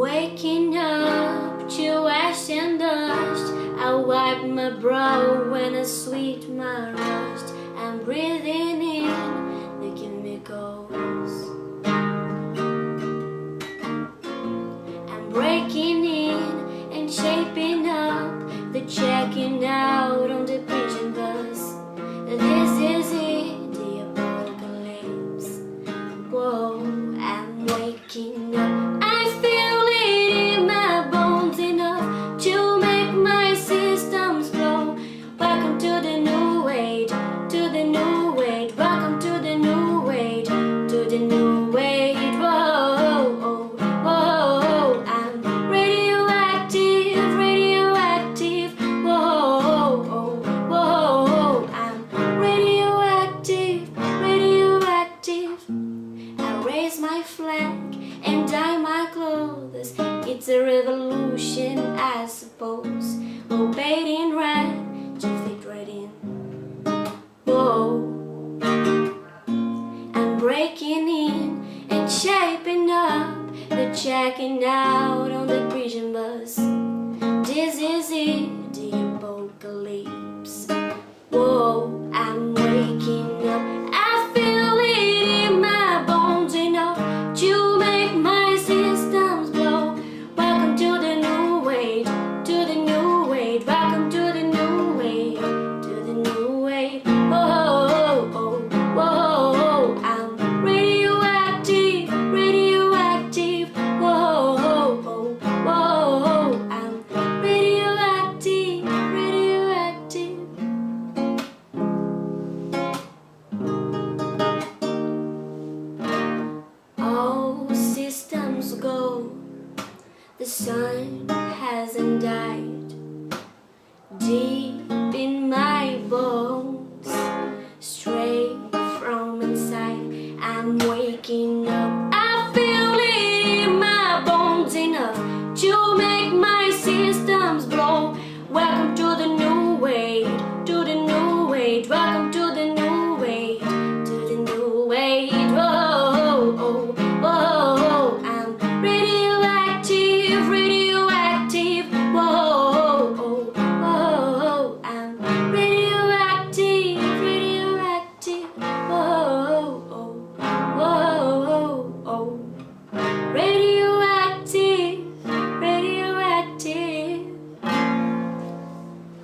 Waking up to ash and dust, I wipe my brow when I sweet my rust. I'm breathing in the chemicals. I'm breaking in and shaping up, the checking out on the prison bus. This is it, the apocalypse. Whoa, I'm waking up. I feel it in my bones enough to make my systems blow. Welcome to the new age, to the new age. Welcome to the new age, to the new age. Whoa, whoa, I'm radioactive, radioactive. Whoa, whoa, I'm radioactive, radioactive. I raise my flag and dye my clothes. It's a revolution, I suppose. Obeying right to fit right in. Whoa, I'm breaking in and shaping up, the checking out on the prison bus. This is it, the apocalypse. Whoa, I'm waking up. I feel it in my bones enough to make my systems blow. Welcome to the new age, to the new age. Welcome to the new age, to the new age. Whoa, whoa, I'm radioactive, radioactive. Whoa, whoa, I'm radioactive, radioactive. All systems go, the sun hasn't died. Deep in my bones, straight from inside, I'm waking up.